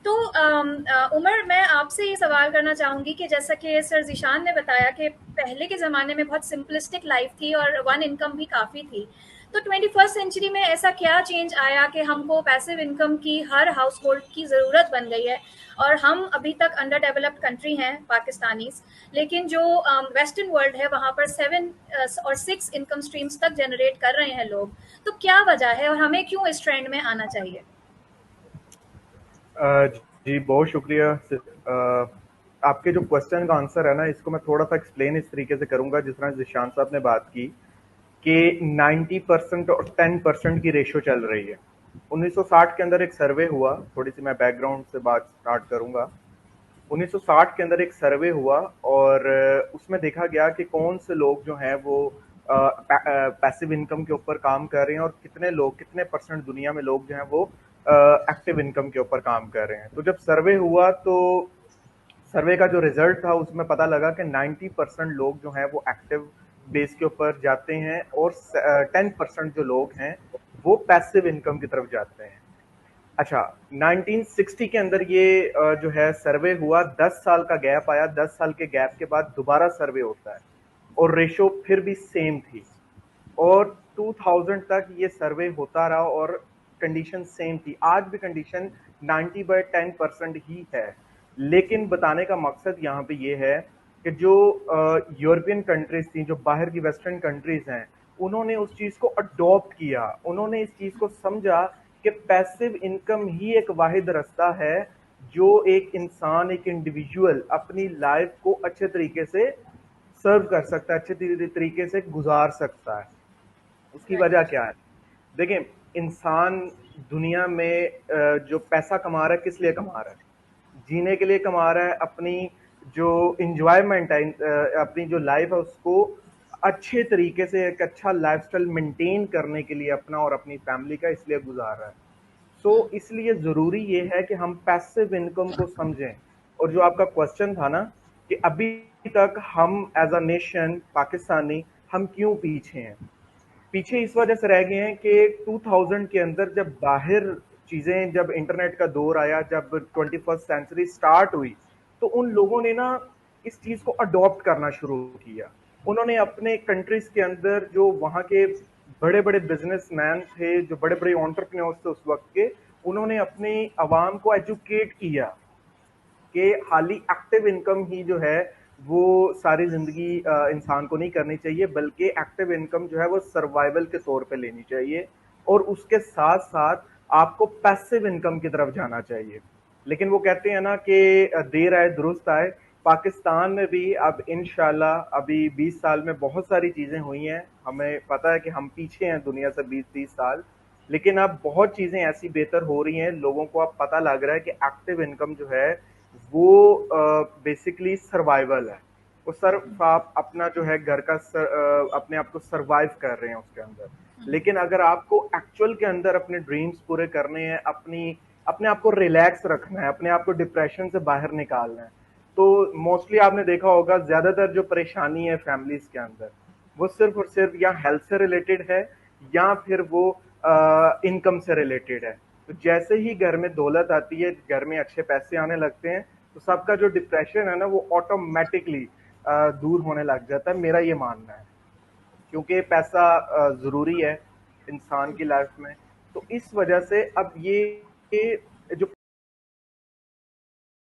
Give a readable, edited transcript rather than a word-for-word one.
तो उमर, मैं आपसे ये सवाल करना चाहूँगी कि जैसा कि सर ज़ीशान ने बताया कि पहले के ज़माने में बहुत सिंपलिस्टिक लाइफ थी और वन इनकम भी काफ़ी थी। तो 21st सेंचुरी में ऐसा क्या चेंज आया कि हमको पैसिव इनकम की हर हाउस होल्ड की ज़रूरत बन गई है? और हम अभी तक अंडर डेवलप्ड कंट्री हैं पाकिस्तानीज़, लेकिन जो वेस्टर्न वर्ल्ड है वहाँ पर 7 और 6 इनकम स्ट्रीम्स तक जनरेट कर रहे हैं लोग। तो क्या वजह है और हमें क्यों इस ट्रेंड में आना चाहिए? जी बहुत शुक्रिया। आपके जो क्वेश्चन का आंसर है ना, इसको मैं थोड़ा सा एक्सप्लेन इस तरीके से करूंगा जिस तरह जिशान साहब ने बात की कि 90% और 10% की रेशो चल रही है। 1960 के अंदर एक सर्वे हुआ, थोड़ी सी मैं बैकग्राउंड से बात स्टार्ट करूंगा। 1960 के अंदर एक सर्वे हुआ और उसमें देखा गया कि कौन से लोग जो हैं वो पैसिव इनकम के ऊपर काम कर रहे हैं और कितने लोग, कितने परसेंट दुनिया में लोग जो हैं वो एक्टिव इनकम के ऊपर काम कर रहे हैं। तो जब सर्वे हुआ तो सर्वे का जो रिजल्ट था उसमें पता लगा कि 90% लोग जो हैं वो एक्टिव बेस के ऊपर जाते हैं और 10% जो लोग हैं वो पैसिव इनकम की तरफ जाते हैं। अच्छा, 1960 के अंदर ये जो है सर्वे हुआ, 10 साल का गैप आया, 10 साल के गैप के बाद दोबारा सर्वे होता है और रेशो फिर भी सेम थी और 2000 तक ये सर्वे होता रहा और कंडीशन सेम थी। आज भी कंडीशन 90/10% ही है। लेकिन बताने का मकसद यहाँ पे ये है कि जो यूरोपियन कंट्रीज थी, जो बाहर की वेस्टर्न कंट्रीज हैं, उन्होंने उस चीज को अडॉप्ट किया, उन्होंने इस चीज को समझा कि पैसिव इनकम ही एक वाहिद रास्ता है जो एक इंसान, एक इंडिविजुअल अपनी लाइफ को अच्छे तरीके से सर्व कर सकता है, अच्छे तरीके से गुजार सकता है। उसकी वजह राइट। क्या है? देखें, इंसान दुनिया में जो पैसा कमा रहा है किस लिए कमा रहा है? जीने के लिए कमा रहा है, अपनी जो इंजॉयमेंट है, अपनी जो लाइफ है उसको अच्छे तरीके से एक अच्छा लाइफस्टाइल मेंटेन करने के लिए अपना और अपनी फैमिली का इसलिए गुजार रहा है। सो इसलिए जरूरी ये है कि हम पैसिव इनकम को समझें। और जो आपका क्वेश्चन था ना कि अभी तक हम एज अ नेशन पाकिस्तानी हम क्यों पीछे हैं? पीछे इस वजह से रह गए हैं कि 2000 के अंदर जब बाहर चीजें, जब इंटरनेट का दौर आया, जब 21st सेंचुरी स्टार्ट हुई, तो उन लोगों ने ना इस चीज को अडॉप्ट करना शुरू किया। उन्होंने अपने कंट्रीज के अंदर जो वहां के बड़े बड़े बिजनेसमैन थे, जो बड़े बड़े ऑन्टरप्रन्योर्स थे उस वक्त के, उन्होंने अपनी आवाम को एजुकेट किया कि खाली एक्टिव इनकम ही जो है वो सारी जिंदगी इंसान को नहीं करनी चाहिए, बल्कि एक्टिव इनकम जो है वो सर्वाइवल के तौर पे लेनी चाहिए और उसके साथ साथ आपको पैसिव इनकम की तरफ जाना चाहिए। लेकिन वो कहते हैं ना कि देर आए दुरुस्त आए। पाकिस्तान में भी अब इंशाल्लाह अभी 20 साल में बहुत सारी चीजें हुई हैं। हमें पता है कि हम पीछे हैं दुनिया से 20-30 साल, लेकिन अब बहुत चीजें ऐसी बेहतर हो रही हैं। लोगों को अब पता लग रहा है कि एक्टिव इनकम जो है वो बेसिकली सर्वाइवल है। वो सर आप अपना जो है घर का अपने आप को सर्वाइव कर रहे हैं उसके अंदर। लेकिन अगर आपको एक्चुअल के अंदर अपने ड्रीम्स पूरे करने हैं, अपनी अपने आप को रिलैक्स रखना है, अपने आप को डिप्रेशन से बाहर निकालना है, तो मोस्टली आपने देखा होगा ज्यादातर जो परेशानी है फैमिलीज के अंदर वो सिर्फ और सिर्फ या हेल्थ से रिलेटेड है या फिर वो इनकम से रिलेटेड है। तो जैसे ही घर में दौलत आती है, घर में अच्छे पैसे आने लगते हैं, तो सबका जो डिप्रेशन है ना वो ऑटोमेटिकली दूर होने लग जाता है, मेरा ये मानना है। क्योंकि पैसा ज़रूरी है इंसान की लाइफ में। तो इस वजह से अब ये